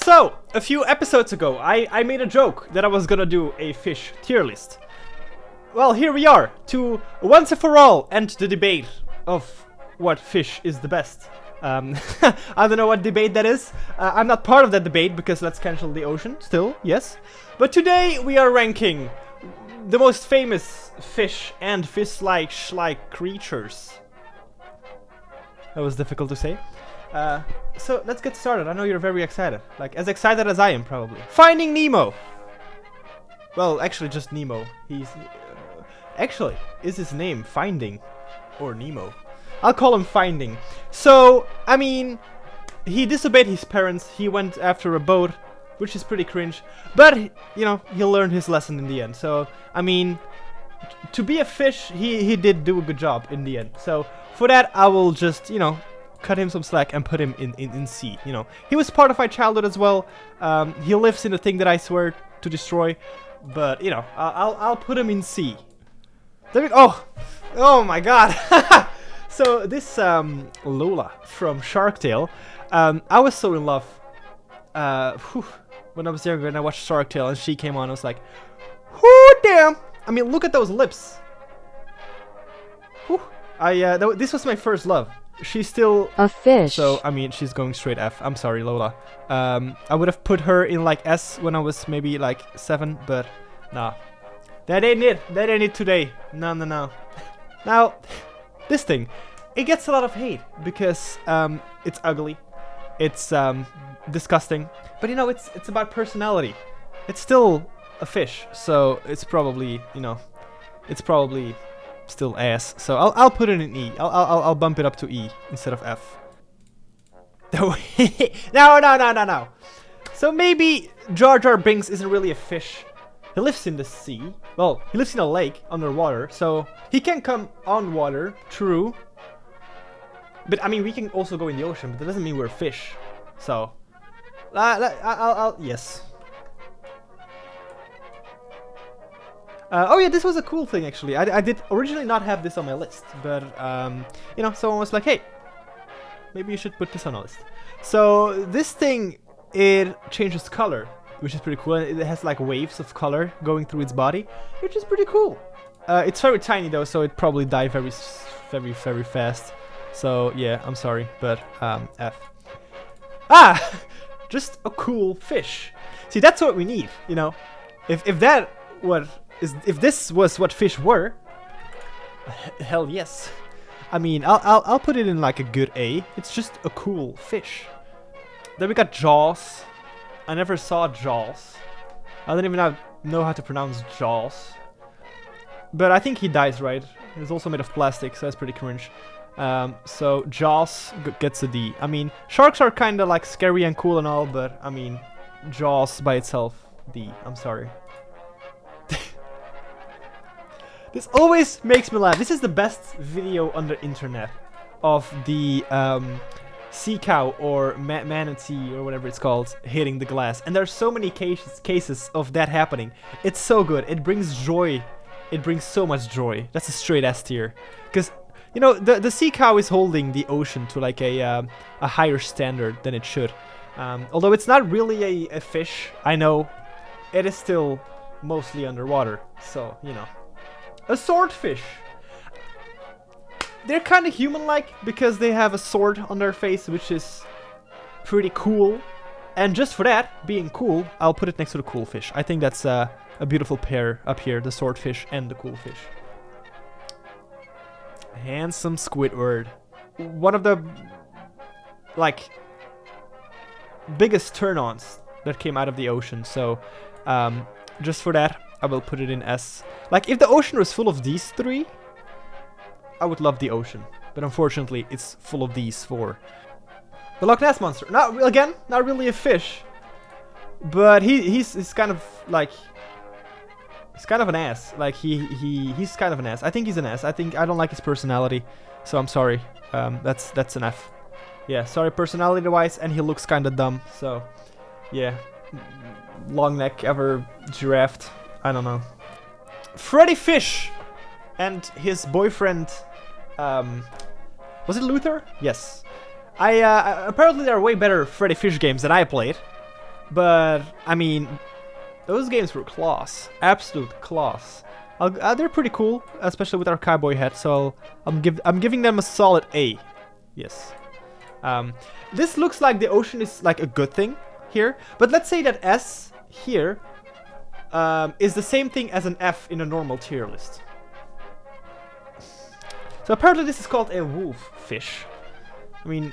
So, a few episodes ago, I made a joke that I was gonna do a fish tier list. Well, here we are, to once and for all end the debate of what fish is the best. I don't know what debate that is. I'm not part of that debate because let's cancel the ocean, still, yes. But today we are ranking the most famous fish and fish-like creatures. That was difficult to say. So let's get started. I know you're very excited. Like, as excited as I am, probably. Finding Nemo! Well, actually just Nemo. He's... actually, is his name Finding? Or Nemo? I'll call him Finding. So, I mean... he disobeyed his parents. He went after a boat, which is pretty cringe. But, you know, he learned his lesson in the end. So, I mean... to be a fish, he did do a good job in the end. So, for that, I will just, you know... cut him some slack and put him in sea, you know. He was part of my childhood as well. He lives in the thing that I swear to destroy. But, you know, I'll put him in sea. There we go. Oh my god. So this Lola from Shark Tale, I was so in love when I was younger and I watched Shark Tale and she came on. I was like, whoo, damn. I mean, look at those lips. Whew. This was my first love. She's still a fish. So, I mean, she's going straight F. I'm sorry, Lola. I would have put her in like S when I was maybe like 7, but nah. That ain't it. That ain't it today. No, no, no. Now, this thing, it gets a lot of hate because it's ugly. It's disgusting. But you know, it's about personality. It's still a fish, so it's probably, you know, it's probably still ass. So I'll put it in E. I'll bump it up to E instead of F. No. So maybe Jar Jar Binks isn't really a fish. He lives in the sea. Well, he lives in a lake underwater, so he can come on water. True. But I mean, we can also go in the ocean, but that doesn't mean we're fish. So, I'll yes. Oh yeah, this was a cool thing actually. I did originally not have this on my list, but you know, someone was like, hey, maybe you should put this on a list. So this thing, it changes color, which is pretty cool. And it has like waves of color going through its body, which is pretty cool. It's very tiny though, so it probably die very fast. So yeah, I'm sorry, but F. Ah, just a cool fish. See, that's what we need, you know. If this was what fish were, hell yes. I mean, I'll put it in like a good A. It's just a cool fish. Then we got Jaws. I never saw Jaws. I don't even know how to pronounce Jaws. But I think he dies, right? He's also made of plastic, so that's pretty cringe. So Jaws gets a D. I mean, sharks are kind of like scary and cool and all, but I mean, Jaws by itself, D. I'm sorry. This always makes me laugh. This is the best video on the internet of the sea cow or manatee or whatever it's called hitting the glass. And there's so many cases of that happening. It's so good. It brings joy. It brings so much joy. That's a straight S tier. Because, you know, the sea cow is holding the ocean to like a higher standard than it should. Although it's not really a fish, I know, it is still mostly underwater. So, you know. A swordfish. They're kind of human-like because they have a sword on their face, which is pretty cool. And just for that, being cool, I'll put it next to the cool fish. I think that's a beautiful pair up here, the swordfish and the cool fish. Handsome Squidward. One of the, like, biggest turn-ons that came out of the ocean. So, just for that, I will put it in S. Like, if the ocean was full of these three, I would love the ocean. But unfortunately, it's full of these four. The Loch Ness Monster. Not really a fish. But he's kind of like... he's kind of an ass. Like, he's kind of an ass. I think he's an ass. I don't like his personality. So I'm sorry. That's an F. Yeah, sorry personality-wise. And he looks kind of dumb. So, yeah. Long neck, ever giraffe. I don't know. Freddy Fish and his boyfriend, was it Luther? Yes. Apparently there are way better Freddy Fish games that I played. But I mean, those games were class, absolute class. They're pretty cool, especially with our cowboy hat. So I'm giving them a solid A. Yes. This looks like the ocean is like a good thing here, but let's say that S here is the same thing as an F in a normal tier list. So apparently this is called a wolf fish. I mean,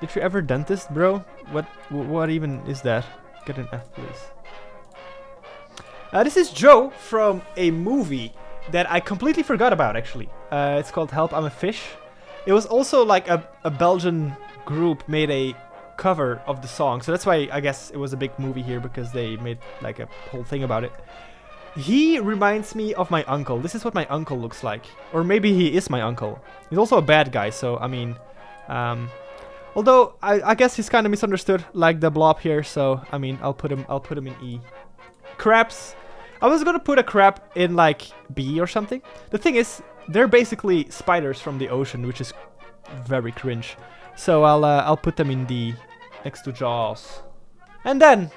did you ever dentist, bro? What even is that? Get an F, please. This is Joe from a movie that I completely forgot about, actually. It's called Help, I'm a Fish. It was also like a Belgian group made a cover of the song, so that's why I guess it was a big movie here, because they made like a whole thing about it. He reminds me of my uncle. This is what my uncle looks like. Or maybe he is my uncle. He's also a bad guy, so I mean... although, I guess he's kind of misunderstood, like the blob here, so I mean, I'll put him in E. Crabs. I was gonna put a crab in like B or something. The thing is, they're basically spiders from the ocean, which is very cringe. So I'll put them in D, next to Jaws. And then,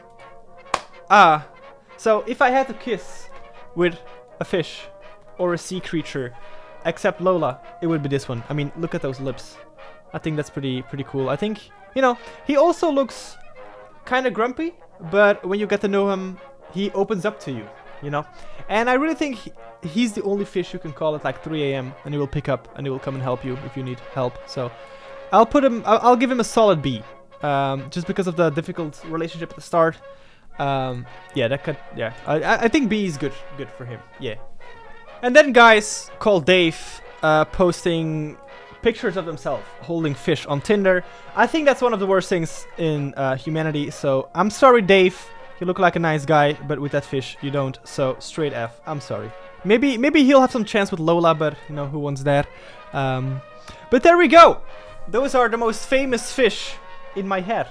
so if I had to kiss with a fish or a sea creature, except Lola, it would be this one. I mean, look at those lips. I think that's pretty cool. I think, you know, he also looks kind of grumpy, but when you get to know him, he opens up to you, you know? And I really think he's the only fish you can call at like 3 AM and he will pick up and he will come and help you if you need help. So I'll give him a solid B, just because of the difficult relationship at the start. Yeah, I think B is good for him, yeah. And then guys called Dave, posting pictures of themselves holding fish on Tinder. I think that's one of the worst things in humanity, so I'm sorry Dave, you look like a nice guy, but with that fish you don't, so straight F, I'm sorry. Maybe he'll have some chance with Lola, but you know, who wants that? But there we go! Those are the most famous fish in my head.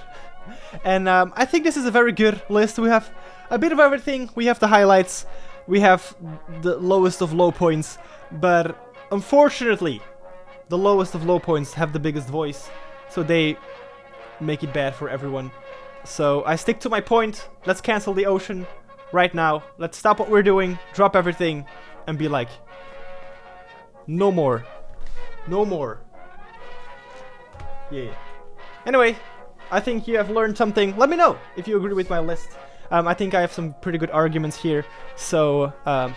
And I think this is a very good list. We have a bit of everything, we have the highlights, we have the lowest of low points, but unfortunately, the lowest of low points have the biggest voice, so they make it bad for everyone. So I stick to my point. Let's cancel the ocean right now. Let's stop what we're doing, drop everything, and be like, no more. No more. Yeah. Anyway, I think you have learned something. Let me know if you agree with my list. I think I have some pretty good arguments here. So,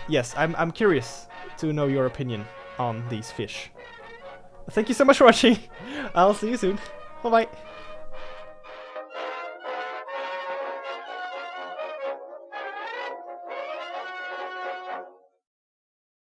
yes, I'm curious to know your opinion on these fish. Thank you so much for watching. I'll see you soon. Bye-bye.